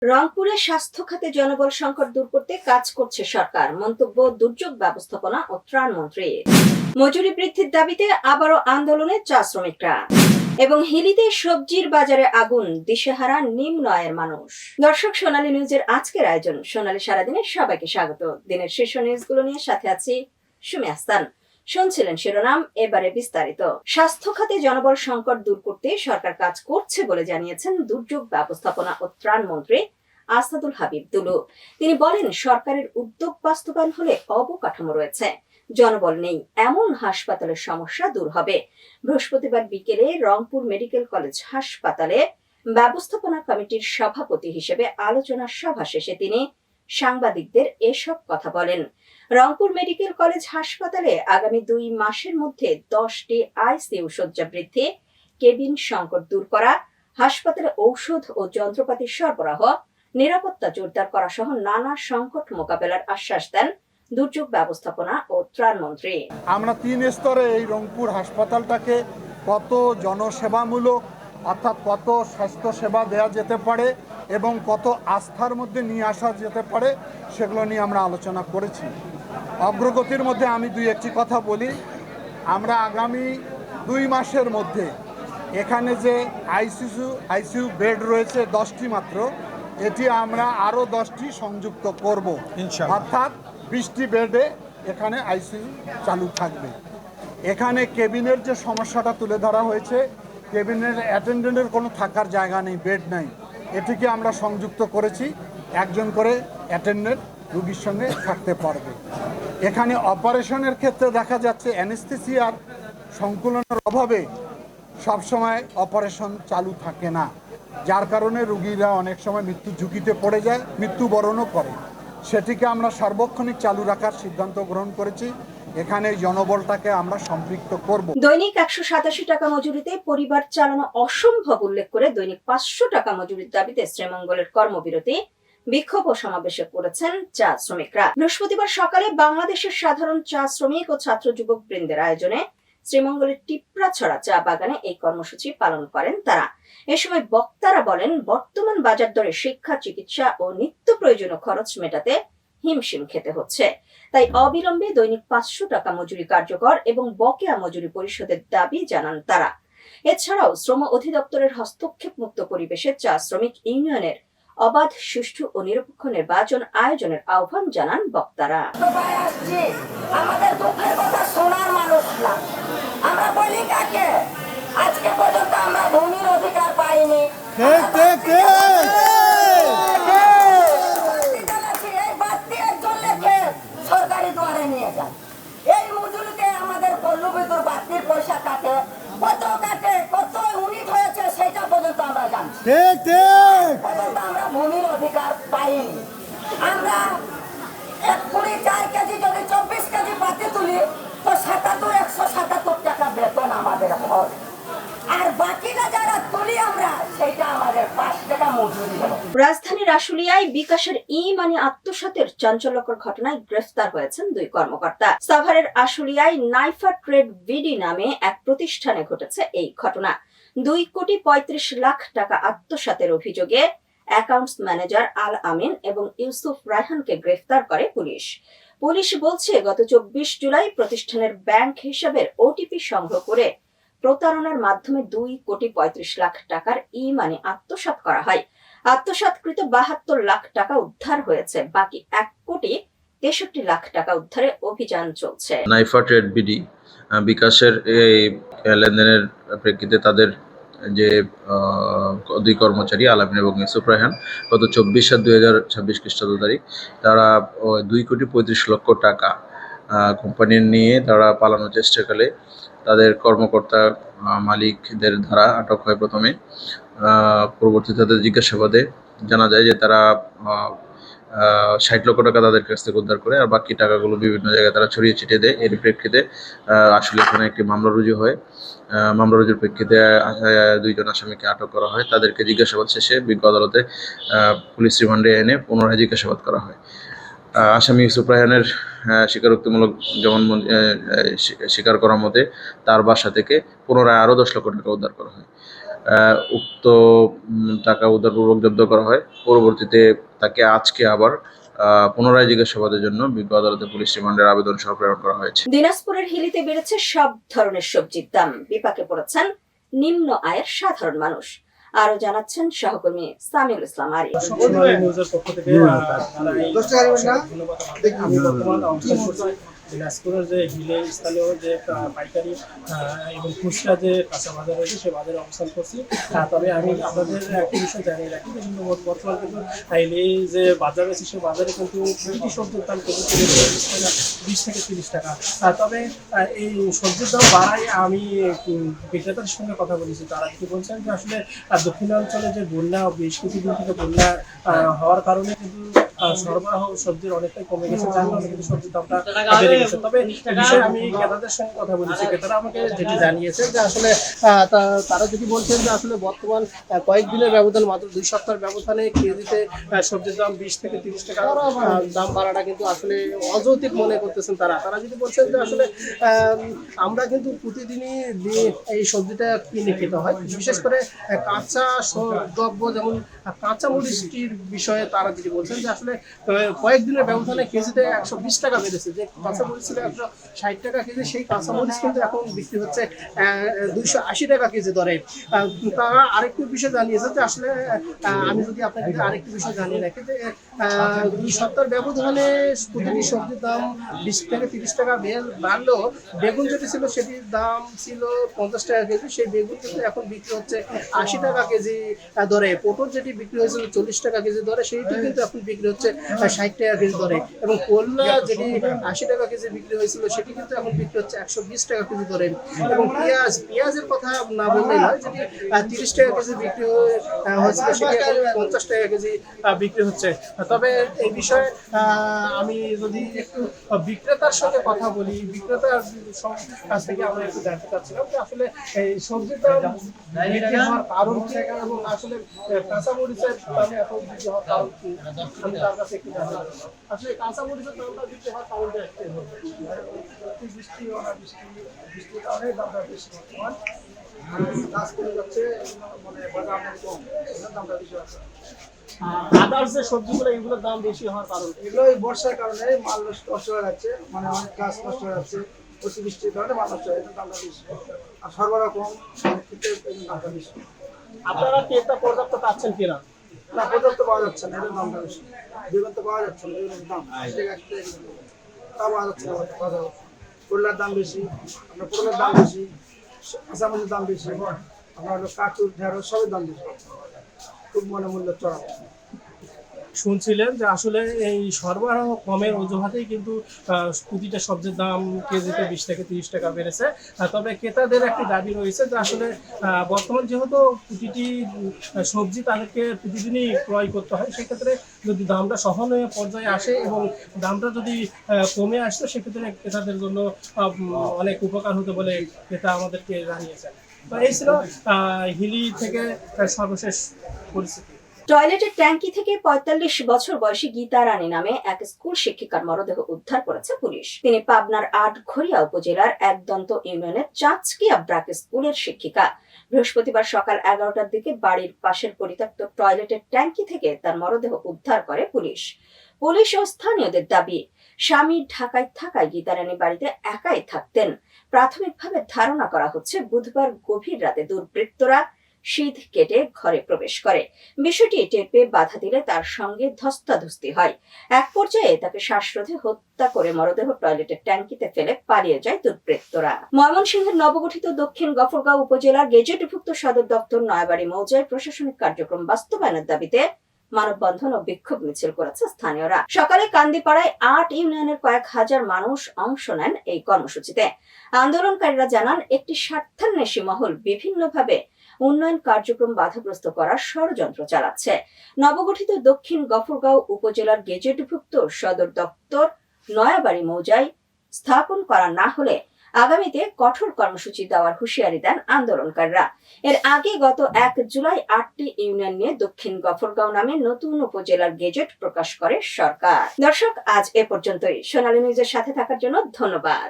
রংপুরে স্বাস্থ্য খাতে জনবল সংকট দূর করতে কাজ করছে সরকার, মন্তব্য দুর্যোগ ব্যবস্থাপনা ও ত্রাণ মন্ত্রী। মজুরি বৃদ্ধির দাবিতে আবারও আন্দোলনে চা শ্রমিকরা। এবং হিলিতে সবজির বাজারে আগুন, দিশেহারা নিম্ন আয়ের মানুষ। দর্শক, সোনালী নিউজের আজকের আয়োজন সোনালী সারাদিনে সবাইকে স্বাগত। দিনের শীর্ষ নিউজগুলো নিয়ে সাথে আছি সুমি আহসান। শুনছিলেন শিরোনাম, এবারে বিস্তারিত। স্বাস্থ্য খাতে জনবল সংকট দূর করতে সরকার কাজ করছে বলে জানিয়েছেন দুর্যোগ ব্যবস্থাপনা ও ত্রাণ মন্ত্রী আসাদুল হাবিব দুলু। তিনি বলেন, সরকারের উদ্যোগ বাস্তবায়ন হলে অবকাঠামো রয়েছে, জনবল নেই এমন হাসপাতালের সমস্যা দূর হবে। বৃহস্পতিবার বিকেলে রংপুর মেডিকেল কলেজ হাসপাতালে ব্যবস্থাপনা কমিটির সভাপতি হিসেবে আলোচনা সভা শেষে তিনি সাংবাদিকদের এসব কথা বলেন। রংপুর মেডিকেল কলেজ হাসপাতালে আগামী 2 মাসের মধ্যে 10টি আইসিইউ শয্যা বৃদ্ধি, কেবিন সংকট দূর করা, হাসপাতালে ঔষধ ও যন্ত্রপাতি সরবরাহ, নিরাপত্তা জোরদার করা সহ নানা সংকট মোকাবেলার আশ্বাস দেন দুর্যোগ ব্যবস্থাপনা ও ত্রাণ মন্ত্রী। আমরা 3 স্তরে এই রংপুর হাসপাতালটাকে কত জনসেবামূলক অর্থাৎ কত স্বাস্থ্য সেবা দেওয়া যেতে পারে এবং কত আস্থার মধ্যে নিয়ে আসা যেতে পারে সেগুলো নিয়ে আমরা আলোচনা করেছি। অগ্রগতির মধ্যে আমি 2-1টি কথা বলি। আমরা আগামী 2 মাসের মধ্যে এখানে যে আইসিইউ বেড রয়েছে 10টি মাত্র, এটি আমরা আরও 10টি সংযুক্ত করব, অর্থাৎ 20টি বেডে এখানে আইসিইউ চালু থাকবে। এখানে কেবিনের যে সমস্যাটা তুলে ধরা হয়েছে, কেবিনের অ্যাটেন্ডেন্টের কোনো থাকার জায়গা নেই, বেড নাই, এটিকে আমরা সংযুক্ত করেছি। একজন করে অ্যাটেন্ডেন্ট রুগীর সঙ্গে থাকতে পারবে। এখানে অপারেশনের ক্ষেত্রে দেখা যাচ্ছে অ্যানেস্থেসিয়ার সংকুলনের অভাবে সবসময় অপারেশন চালু থাকে না, যার কারণে রুগীরা অনেক সময় মৃত্যুর ঝুঁকিতে পড়ে যায়, মৃত্যুবরণও করে। সেটিকে আমরা সার্বক্ষণিক চালু রাখার সিদ্ধান্ত গ্রহণ করেছি। এখানে জনবলটাকে আমরা সম্পৃক্ত করব। দৈনিক 187 টাকা মজুরিতে পরিবার চালানো অসম্ভব উল্লেখ করে দৈনিক 500 টাকা মজুরির দাবিতে শ্রীমঙ্গলের কর্মবিরতি, বিক্ষোভ ও সমাবেশে করেছেন চা শ্রমিকরা। বৃহস্পতিবার সকালে বাংলাদেশের সাধারণ চা শ্রমিক ও ছাত্র যুবক বৃন্দের আয়োজনে শ্রীমঙ্গলের টিপরাছড়া চা বাগানে এই কর্মসূচি পালন করেন তারা। এ সময় বক্তারা বলেন, বর্তমান বাজার দরে শিক্ষা, চিকিৎসা ও নিত্য প্রয়োজনীয় খরচ মেটাতে হিমশিম খেতে হচ্ছে। তাই অবিলম্বে দৈনিক 500 টাকা মজুরি কার্যকর এবং বকেয়া মজুরি পরিশোধের দাবি জানান তারা। এছাড়াও শ্রম অধিদপ্তরের হস্তক্ষেপ মুক্ত পরিবেশে চা শ্রমিক ইউনিয়নের অবাধ, সুষ্ঠু ও নিরপেক্ষ নির্বাচন আয়োজনের আহ্বান জানান বক্তারা। আমাদের দুঃখের কথা শোনার মানুষ না, আমরা বলি কাকে? আজকে পর্যন্ত আমরা ভূমির অধিকার পাইনি। এই বাড়তি একজন লেখে সরকারি দুয়ারে নিয়ে যান। এই মজুরিতে আমাদের পল্লবীর বাড়তির পয়সা কাটে, কত ইউনিট হয়েছে সেটা পর্যন্ত আমরা জানছি। পর্যন্ত আমরা ভূমির অধিকার পাইনি। আমরা 1 কেজি যদি 24 কেজি পাতি তুলি তো 177 টাকা বেতন আমাদের হয়, আর বাকিটা যারা তুলি আমরা সেটা আমাদের 5 টাকা মজুরি। রাজধানীর আশুলিয়ায় বিকাশের ই-মানি আত্মসাতের চাঞ্চল্যকর ঘটনায় গ্রেফতার হয়েছেন 2 কর্মকর্তা। সাভারের আশুলিয়ায় নাইফা ট্রেড বিডি নামে এক প্রতিষ্ঠানে ঘটেছে এই ঘটনা। 2,35,00,000 টাকা আত্মসাতের অভিযোগে অ্যাকাউন্টস ম্যানেজার আল আমিন এবং ইউসুফ রায়হানকে গ্রেফতার করে পুলিশ। পুলিশ বলছে, গত 24 জুলাই প্রতিষ্ঠানের ব্যাংক হিসাবের ওটিপি সংগ্রহ করে প্রতারণার মাধ্যমে 2,35,00,000 টাকার ই-মানি আত্মসাৎ করা হয়। আত্মসাৎকৃত 72 লাখ টাকা উদ্ধার হয়েছে, বাকি 1,63,00,000 টাকা উদ্ধারে অভিযান চলছে। নাইফা ট্রেড বিডি বিকাশের এই লেনদেনের প্রেক্ষিতে তাদের যে 2 কর্মচারী আলামিন এবং ইউসুফ রায়হান গত 24/7/2026 খ্রিস্টাব্দ তারিখ তারা 2,35,00,000 টাকা কোম্পানি নিয়ে তারা পালানোর চেষ্টাকালে তাদের কর্মকর্তা মালিকদের দ্বারা আটক হয় প্রথমে। পরবর্তীতে তাদের জিজ্ঞাসাবাদে জানা যায় যে তারা 60 লক্ষ টাকা তাদের কাছ থেকে উদ্ধার করে, আর বাকি টাকাগুলো বিভিন্ন জায়গায় তারা ছড়িয়ে ছিটিয়ে দেয়। এর প্রেক্ষিতে আসলে এখানে একটি মামলা রুজু হয়। মামলা রুজুর প্রেক্ষিতে 2 জন আসামিকে আটক করা হয়। তাদেরকে জিজ্ঞাসাবাদ শেষে বিজ্ঞ আদালতে পুলিশ রিমান্ডে এনে পুনরায় জিজ্ঞাসাবাদ করা হয়। আসামি ইউসুফ রায়হানের স্বীকারোক্তিমূলক স্বীকার করার মতে তার বাসা থেকে পুনরায় আরও 10 লক্ষ টাকা উদ্ধার করা হয়। উক্ত টাকা উদ্ধারপূর্বক জব্দ করা হয়। পরবর্তীতে তাকে আজকে আবার পুনরায় জিজ্ঞাসাবাদের জন্য বিজ্ঞ আদালতে পুলিশ রিমান্ডের আবেদন সহ প্রেরণ করা হয়েছে। দিনাজপুরের হিলিতে বেড়েছে সব ধরনের সবজির দাম, বিপাকে পড়েছেন নিম্ন আয়ের সাধারণ মানুষ। আরো জানাচ্ছেন সহকর্মী সামিউল ইসলাম আরিফ। দিনাজপুরের যে হিলে স্থানীয় যে পাইকারি এবং খুচরা যে কাঁচা বাজার রয়েছে সে বাজারে অবস্থান করছি। তবে আমি আপনাদের একটা বিষয় জানিয়ে রাখি যে কিন্তু বর্তমানে কিন্তু হিলে যে বাজার রয়েছে সে বাজারে কিন্তু প্রতিটি সবজির দাম কিন্তু 20 থেকে 30 টাকা। তবে এই সবজির দাম বাড়ায় আমি বিক্রেতার সঙ্গে কথা বলেছি, তারা কিন্তু বলছেন যে আসলে দক্ষিণাঞ্চলে যে বন্যা বেশ কিছুদিন থেকে বন্যা হওয়ার কারণে কিন্তু সরবরাহ সবজির অনেকটাই কমে গেছে, যার কারণে কিন্তু সবজির দামটা বেড়ে গেছে। তবে বিষয়ে আমি ক্রেতাদের সঙ্গে কথা বলেছি, ক্রেতারা আমাকে যেটি জানিয়েছে যে আসলে তারা যদি বলছেন যে আসলে বর্তমান কয়েকদিনের ব্যবধান, মাত্র 2 সপ্তাহের ব্যবধানে কেজিতে সবজির দাম 20 থেকে 30 টাকা দাম বাড়াটা কিন্তু আসলে অযৌক্তিক মনে করতেছেন তারা যদি বলছেন যে আসলে আমরা কিন্তু প্রতিদিনই এই সবজিটা কিনে খেতে হয়, বিশেষ করে কাঁচা দ্রব্য যেমন কাঁচা মরিচটির বিষয়ে তারা যেটি বলছেন যে আসলে কয়েকদিনের ব্যবধানে কেজিতে 120 টাকা বেড়েছে। যে কাঁচা মরিচ ছিল 160 টাকা কেজি, সেই কাঁচা মরিচ কিন্তু এখন বিক্রি হচ্ছে 280 টাকা কেজি দরে। তারা আরেকটি বিষয় জানিয়েছে যে আসলে আমি যদি আপনাকে আরেকটি বিষয় জানিয়ে রাখি যে 2 সপ্তাহের ব্যবধানে প্রতিটি সবজির দাম 20 থেকে 30 টাকা বাড়লেও বেগুন যেটি ছিল সেটির দাম ছিল 50 টাকা কেজি, সেই বেগুন কিন্তু এখন বিক্রি হচ্ছে 80 টাকা কেজি দরে। পটল যেটি বিক্রি হয়েছিল 40 টাকা কেজি দরে, সেইটি কিন্তু এখন বিক্রি হচ্ছে 60 টাকা কেজি দরে। এবং করলা যেটি 80 টাকা কেজি বিক্রি হয়েছিল সেটি কিন্তু এখন বিক্রি হচ্ছে 120 টাকা কেজি দরে। এবং পেঁয়াজের কথা না বললেই নয়, যেটি 30 টাকা কেজি বিক্রি হয়েছিল সেটি এখন 50 টাকা কেজি বিক্রি হচ্ছে। তবে এই বিষয়ে আমি যদি একটু বিক্রেতার সঙ্গে কথা বলি, বিক্রেতার কাছ থেকে আমরা একটু জানতে চাচ্ছিলাম যে আসলে এই সবজির দাম বৃদ্ধি হওয়ার কারণ কি এবং আসলে কাঁচা মরিচের দাম এত বৃদ্ধি হওয়ার কারণ কি, আমি তার কাছে একটু জানতে চাই। আসলে কাঁচা মরিচের দামটা বৃদ্ধি হওয়ার কারণটা একটাই হবে, বৃষ্টি বৃষ্টির কারণে দামটা বেশি বর্তমান গাছ করে যাচ্ছে, মানে বাজার কম, দামটা বেশি হচ্ছে। আদার্স যে সবজিগুলো এগুলোর দাম বেশি হওয়ার কারণ এগুলো এই বর্ষার কারণে মাল নষ্ট হয়ে যাচ্ছে, মানে অনেক গাছ নষ্ট হয়ে যাচ্ছে, অতিবৃষ্টির কারণে মাল নষ্ট হয়ে যাচ্ছে, দামটা বেশি। আর সরবরাহ কম, অনেক ক্ষেত্রে দামটা বেশি। আপনারা কি এটা পর্যাপ্ত পাচ্ছেন কিনা? না, পর্যাপ্ত পাওয়া যাচ্ছে না, এটার দামটা বেশি। বেগুন তো পাওয়া যাচ্ছে না, বেগুনের দাম তা পাওয়া যাচ্ছে না বাজারে। করলার দাম বেশি, আপনার পটলের দাম বেশি, কাঁচামরিচের দাম বেশি, আপনার হলো কাঁচুর ঢেঁড়স সবের দাম বেশি, খুব মূল্য চড়া। শুনছিলেন যে আসলে এই সরবরাহ কমের অজুহাতেই কিন্তু প্রতিটা সবজির দাম কেজিতে 20 থেকে 30 টাকা বেড়েছে। তবে ক্রেতাদের একটি দাবি রয়েছে যে আসলে বর্তমান যেহেতু প্রতিটি সবজি তাদেরকে প্রতিদিনই ক্রয় করতে হয়, সেক্ষেত্রে যদি দামটা সহনীয় পর্যায়ে আসে এবং দামটা যদি কমে আসতো সেক্ষেত্রে ক্রেতাদের জন্য অনেক উপকার হতে বলে ক্রেতা আমাদেরকে জানিয়েছেন। তো এই ছিল হিলি থেকে সর্বশেষ পরিস্থিতি। টয়লেটের ট্যাঙ্কি থেকে 45 বছর বয়সী গীতা রানী নামে এক স্কুল শিক্ষিকার মরদেহ উদ্ধার করেছে পুলিশ। তিনি পাবনার আটঘরিয়া উপজেলার একদন্ত ইউনিয়নের চাঁচকিয়া ব্রাক স্কুলের শিক্ষিকা। বৃহস্পতিবার সকাল 11টার দিকে বাড়ির পাশের পরিত্যক্ত টয়লেটের ট্যাঙ্কি থেকে তার মরদেহ উদ্ধার করে পুলিশ ও স্থানীয়দের দাবি, স্বামী ঢাকায় থাকায় গীতা রানী বাড়িতে একাই থাকতেন। প্রাথমিকভাবে ধারণা করা হচ্ছে বুধবার গভীর রাতে দুর্বৃত্তরা শীত কেটে ঘরে প্রবেশ করে। বিষয়টি টের পেয়ে বাধা দিলে তার সঙ্গে ধস্তাধস্তি হয়। এক পর্যায়ে তাকে শ্বাসরোধে হত্যা করে মরদেহ টয়লেটের ট্যাঙ্কিতে ফেলে পালিয়ে যায় দুর্বৃত্তরা। ময়মনসিংহের নবগঠিত দক্ষিণ গফরগাঁও উপজেলার গেজেটভুক্ত সদর দপ্তর নয়াবাড়ি মৌজায় প্রশাসনিক কার্যক্রম বাস্তবায়নের দাবিতে মানববন্ধন ও বিক্ষোভ মিছিল করেছে স্থানীয়রা। সকালে কান্দিপাড়ায় 8 ইউনিয়নের কয়েক হাজার মানুষ অংশ নেন এই কর্মসূচিতে। আন্দোলনকারীরা জানান, একটি স্বার্থান্বেষী মহল বিভিন্নভাবে উন্নয়ন কার্যক্রম বাধাগ্রস্ত করার ষড়যন্ত্র চালাচ্ছে। নবগঠিত দক্ষিণ গফরগাঁও উপজেলার গেজেটভুক্ত সদর দপ্তর নয়াবাড়ি মৌজায় স্থাপন করা না হলে আগামীতে কঠোর কর্মসূচি দেওয়ার হুঁশিয়ারি দেন আন্দোলনকারীরা। এর আগে গত 1 জুলাই 8টি ইউনিয়ন নিয়ে দক্ষিণ গফরগাঁও নামে নতুন উপজেলার গেজেট প্রকাশ করে সরকার। দর্শক, আজ এ পর্যন্তই। সোনালী নিউজের সাথে থাকার জন্য ধন্যবাদ।